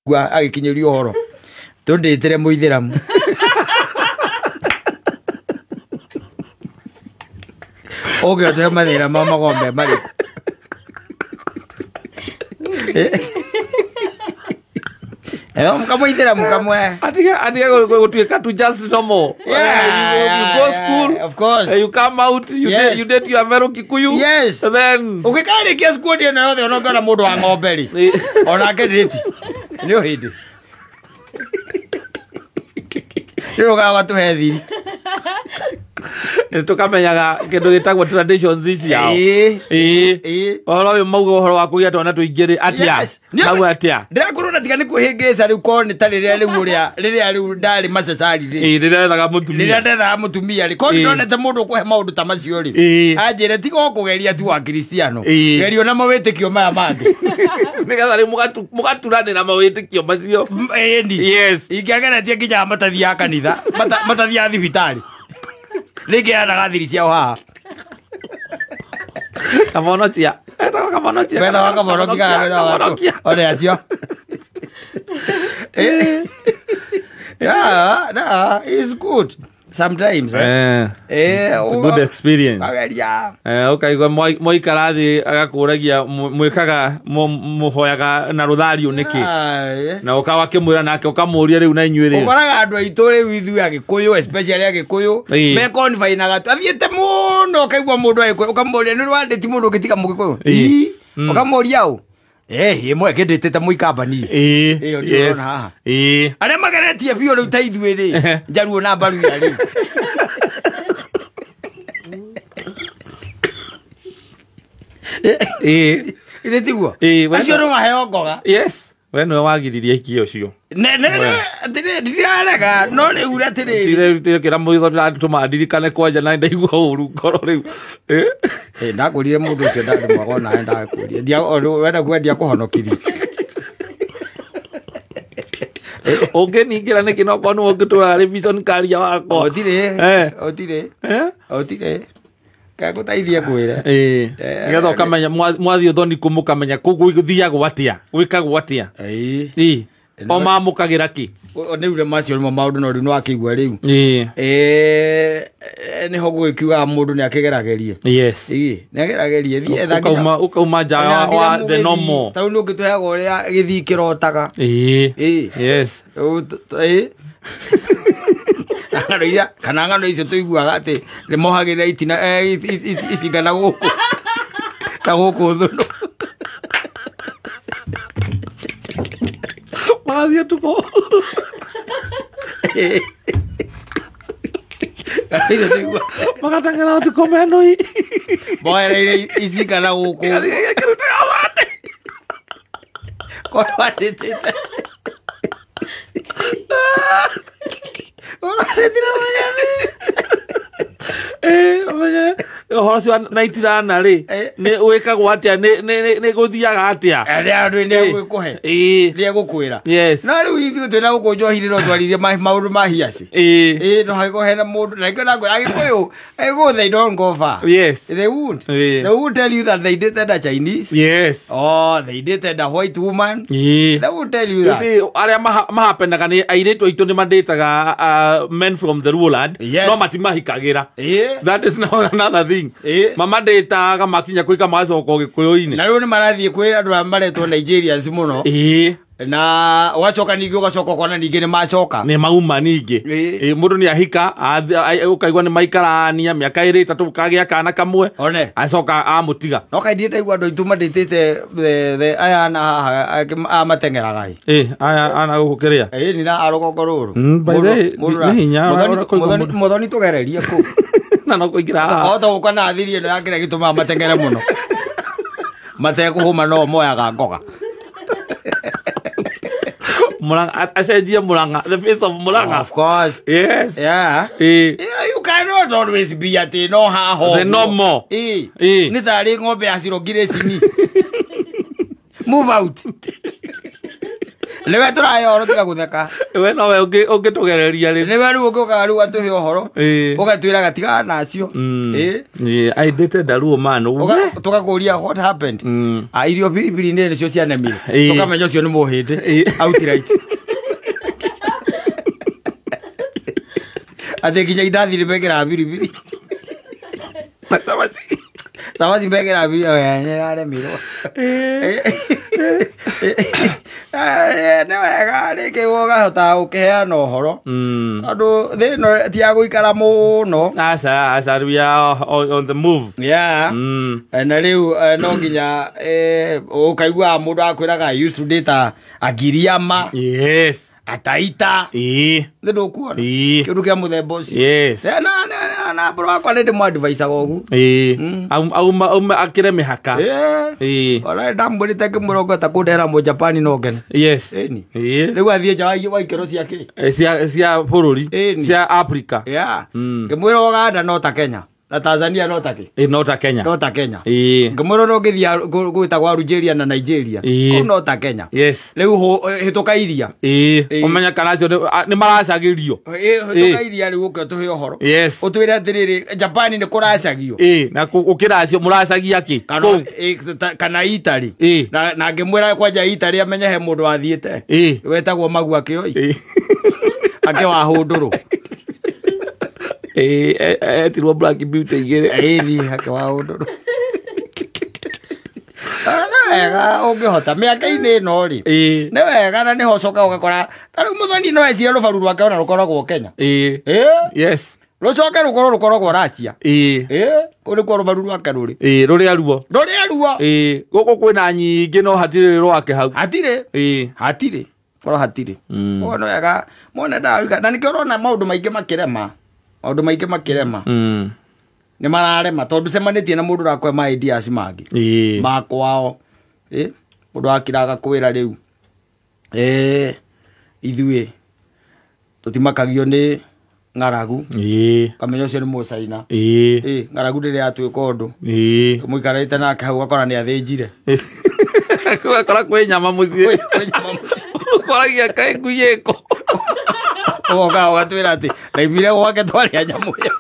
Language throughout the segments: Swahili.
gwa agikinyirio horo tonditire muithiramu oge ate mathira ma magombe mari Mukamuithira mukamwe. Atiga gutuika to just normal. You go school. Of course. You come out. You date your Vero Kikuyu. Yes. And then. Ukikari kia school dia na yothe onongana mundu wa ngomberi. Onake nditi. Nio hindi. Ndio gawa tu hethi. Tukamenyaga kindu gitagwo traditions ici yao. Oro uyu mauga uhoro wa kugia twana tuingire atia. Nau atia. Ndirakuruna tiga ni kuhingisa riu ko ni tariria riu riu ndari macacari ri. Riria ndaga mutumia. Riria ndaga mutumia ri. Ko ndonete mundu kuhe maundu ta macio ri. Anjire tiga kugeria tu wa Kristiano. Gerio na mawitikio maya mandi. Nigatha ri mugaturanira mawitikio macio. Endi. Yes. Ikiageretie nginya matathia kanitha. Matathia thibitari. Nige anaga thiri cia haha. Kamonotia. Kamonotia. Wetha wa kamonokia kana wetha wa. Ore acio. Yeah, it's good. Sometimes. It's a good experience. Okay, moikarathi agakuragia mwikaga muhoyaga na ruthario niki. Na ukawa kimwira nake ukamuria riu na inyuire. Ukoraga andu aitu riu ithu agikuyu especially agikuyu me confine na athiete muno kaigwa mundu agikuyu ukamuria ni rwanditi mundu gitiga mugikuyu. Ukamuria u imwe kendete muikambani. Iyo ndio haha. Aria mageretie biyo riu ta ithuĩ ri. Njaruo na mbaru ya ri. Ile tigwo. Acio no maheo ngoga. Yes. We no wagiririe ikio cio. Ndirarega no ni ura tiriri. Kira muigo ndatuma ndirikane kwanja na ndaigua uru ngoro riu. Ndakũrire mũndũ ũcio ndarĩ mwago nawe ndakũria. Wenda kwendia kũhonokirie. Ũngĩningĩra nĩkĩ no korwo ũngĩtũra revision career wako. Otire. Kagũteithia kwĩra. Nĩgetha ũkamenya mwathi ũthoni kũmũkamenya kũguo gũthiagwo atĩa. Gwĩkagwo atĩa. O mamũkagĩra kĩ. Nĩ ure macio nĩmo maũndũ no rĩu no akĩigua rĩu. Nĩho gũgĩkiuga mũndũ nĩ akĩgeragerie. Yes. Nĩageragerie thiĩ etha ukauma nja wa the normal. Tau nĩ ũngĩtũheaga ũrĩa gĩthii kĩrotaga. Yes. Kana ngano icio tũiguaga atĩ nĩmohagĩrĩra itina icingana gũkũ na gũkũ thũnũ. Mathia tuko. Magatangana tuko meno hii. Boya ile icingana gũkũ. Kwa watete. Horo cio naitirana ri ni wikagwo atia ni guthiaga atia andu ni gwikuhe ni gukwira. Yes. No riu ithu twina gukunjohire no twaririe maundu ma hiaci. No hagikuhe na mundu na ikona ngo agikuyu ego they don't go far. Yes. They won't tell you that they dated a Chinese. Yes. Oh, they dated a white woman. They won't tell you that. You see, aria mahapenaga ni airetu aitu ni mandetaga men from the ruland. No matimahikagira. That is now another thing. Mama detaga makinya kuika macoko gikuyu-ini. Na riu ni marathie kwi andu amaretwo Nigerians muno. Na wacoka ningi ugacoka kwana ningi ni macoka ni mauma ningi mundu ni ahika ukaigwa ni maikarania miaka 3 kagia kana kamwe acoka amutiga no kaithie ndaigwa andu aitu manditite aya na amatengeraga aya ana gukiria ni na arogongo ruru ni hinya muthoni tugererie ku na no kuingira ota ukana thirie no yakira gituma matengere muno matekuhuma no moyaga ngoga. Mulanga, asejia Mulanga, the face of Mulanga. Of course. Yes. Yeah. You cannot always be at the no ha ho. The no more. Nitari ngombe asirogire sini. Move out. Lewe turayo horo tiga gutheka. We no we ungitugereria ri. Lewe ru ukoka ru atuhe horo. Ugatwira gatiga nacio. I dated a real man. Tukakuria what happened? Irio biribiri nene cio cia nemire. Tukamenya cio ni muhinde. Outright. Ate kinya idathire begera biribiri. Sabasi begera biribiri ya miro. Newega rĩngĩ ũgahota ũkĩheana ũhoro tondũ thĩ ĩno ti ya gũikara mũno. Asa we are on the move. Na rĩu no nginya ũkaigua mũndũ akwĩraga I used to date a Giriama. Yes. Ataita. Nĩ ndũkuona kĩndũ kĩa mũthemba ũcio. Na bro akwa nĩ ndĩmũadvaicaga ũguo. Auma akĩre mĩhaka. Ona ndamwĩrĩte ngĩmũrongota kũndehera Mũjapani no ngene. Yes. Rĩu athiĩ nja wa ikĩro ciake. Cia bũrũri cia Africa. Ngĩmwĩra Uganda no ta Kenya. Na Tanzania no take. No ta Kenya. No ta Kenya. Ngĩmwĩra no ngĩthia gwĩtagwo Algeria na Nigeria. No ta Kenya. Yes. Rĩu hĩtũka iria. Ũmenya kana acio nĩ maracagĩrio. Hĩtũka iria rĩu ũke tũhe ũhoro. Yes. Ũtwĩre atĩrĩrĩ Japan nĩ kũracagio. Na ũkĩra acio mũracagia kĩ? Kana Italy. Na ngĩmwĩra kwanja Italy amenye he mũndũ wathiĩte. Wetagwo Magua Kĩoi. Ake wa Hũndũrũ. Etirwo Black Beauty igĩrĩ. Hake wa Hũndũrũ. Wega ũngĩhota mĩaka-inĩ ĩno rĩ nĩ wega na nĩho ũcoka ũgakora ta rĩu Mũthoni no ecire rũbaru rwake ona rũkoragwo Kenya. Yes. Rũcoke rũkoragwo Russia. Kũrĩ kwa rũbaru rwake rũrĩ. Rũrĩa ruo. Gũkũ kwĩna nyingĩ no hatirĩ rwake hau. Hatirĩ. Korwo hatirĩ. Ũguo nĩ wega mone ndawika na nĩkĩo ũrona maũndũ maingĩ makĩrema. Nĩ mararema tondũ cemanĩtie na mũndũ ũrakwe ma ideas mangĩ makwao. Mũndũ akiraga kwĩra rĩu ithuĩ tũtimakagio nĩ ng'aragu. Kamenya ũcio nĩ Mũcaina. Ng'aragu rĩrĩa atuĩka ũndũ mũikarĩte nake hau ũgakora nĩ athĩnjire. Ũgakora kwĩ nyama mũciĩ. Ũkoragia kaĩ ngui ĩko. Ũgoka ũgatwĩra atĩ naimire gwake twarĩa nyamũ ĩyo.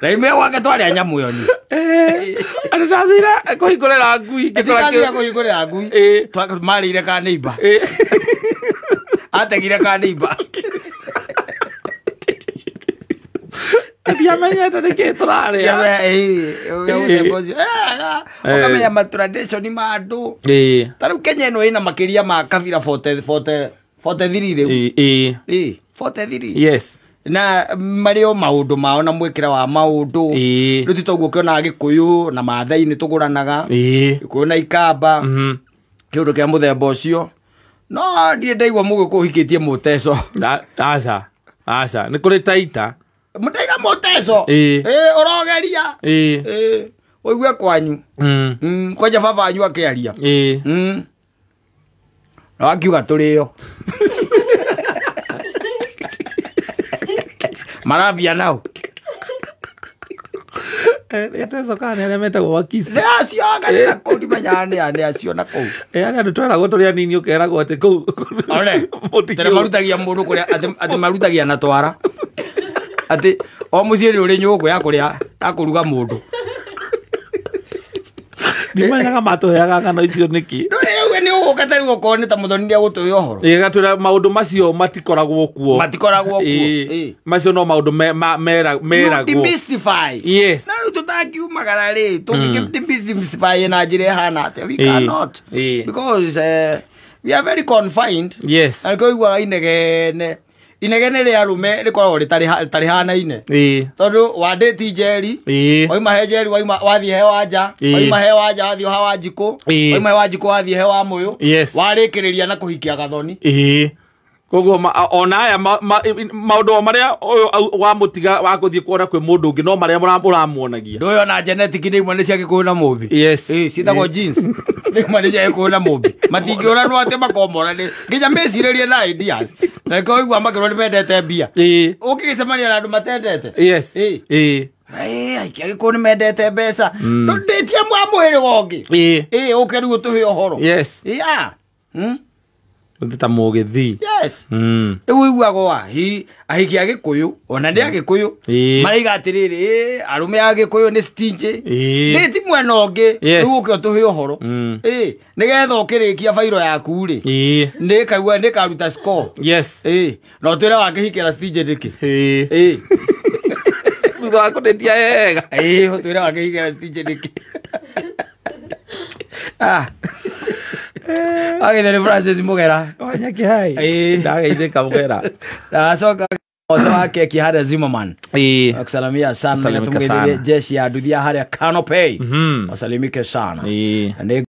Naimire gwake twarĩa nyamũ ĩyo ni. Ndathira kũhingũrĩra ngui. Kũhingũrĩra ngui. Marĩire ka neighbor. Ategire ka neighbor. Ndiamenyete nĩkĩ tũrarĩa. Ũkamenya ma tradition ma andũ. Ta rĩu Kenya ĩno ĩna makĩria ma kabira 43 rĩu. 43. Yes. Na marĩ o maũndũ mao na mwĩkĩra wa maũndũ. Rĩu titoguo ũkĩona Gĩkũyũ na Maathai nĩ tũgũranaga. Gĩkũyũ na Ikamba. Kĩũndũ kĩa mũthemba ũcio. No ndiĩ ndaigua Mũgĩkũyũ ũhikĩtie Mũteso. Aca nĩ kũrĩ Taita. Mũtaiga Mũteso. Ũrogeria. Ũigue kwanyu. Kwanja baba wanyu akĩaria. Na akiuga tũrĩo. Marabia nao. Teso kana nĩ metagwo Wakisi. Nĩ acio agarĩra kũu ndimenya nĩ acio na kũu. Andũ tweragwo tũrĩ anini ũkeragwo atĩ kũu. Tene marutagia mũndũ kũrĩa atĩ marutagia na twara. Atĩ o mũciĩ nĩ ũrĩ nyũngũ ya kũrĩa ya kũruga mũndũ. Ndimenyaga matũheaga ng'ano icio nĩkĩ. Nĩ ũgũka ta rĩu okorwo nĩ ta Mũthoni nĩagũtũhe ũhoro. Gatwĩra maũndũ macio matikoragwo kuo. Macio no maũndũ meragwo. Demystify. Yes. Na rĩu tũtangiumagara rĩ tũngĩ-demystify na njĩra ĩhana atĩa. We cannot. Because we are very confined. Yes. Na kũiguaga inegene rĩa arũme rĩkoragwo rĩtarĩ hanaine. Tondũ wandĩti njeri waima he njeri wathiĩ he wa nja waima he wa nja wathiĩ ha wa Njikũ waima he wa Njikũ wathiĩ he wa Mũyũ warĩkĩrĩria na kũhikia Gathoni. Koguo ona aya maũndũ marĩa wa mũtiga wa gũthiĩ kuona kwĩ mũndũ ũngĩ no marĩa mũramuonagia. Ndũyũ na genetic nĩ imwe nĩ cia Gĩkũyũ na Mũmbi. Yes. Ciĩtagwo genes. Nĩ imwe nĩ cia Gĩkũyũ na Mũmbi. Matingĩũranwo atĩ makomorane. Nginya mecirĩrie na ideas. Na kũigua makĩrwo nĩ mendete mbia. Ũngĩgĩcemania na andũ matendete. Yes. aikia ko ni mendete mbeca no ndetia mwamwire gongi uke riu tuhe ohoro yes Ndita mugithi yes riu iguago wa ahiki agikuyu ona ndi agikuyu maraiga atiriri arume agikuyu ni stingy nditi mwena ongi riu uke tuhe ohoro nigetha ukirikia fairo yaku ri ndikaigua ndikaruta score yes no twira wakihikira stingy ndiki thutha wa kunendia wega twira wakihikira stingy ndiki Agitheri Francis Mugera Wanyaki hai ndageithika Mugera ndacoka oso wake kihada Zimmerman akusalamia sana tumgeithie jeshi ya dunia haria Canopy wasalimike sana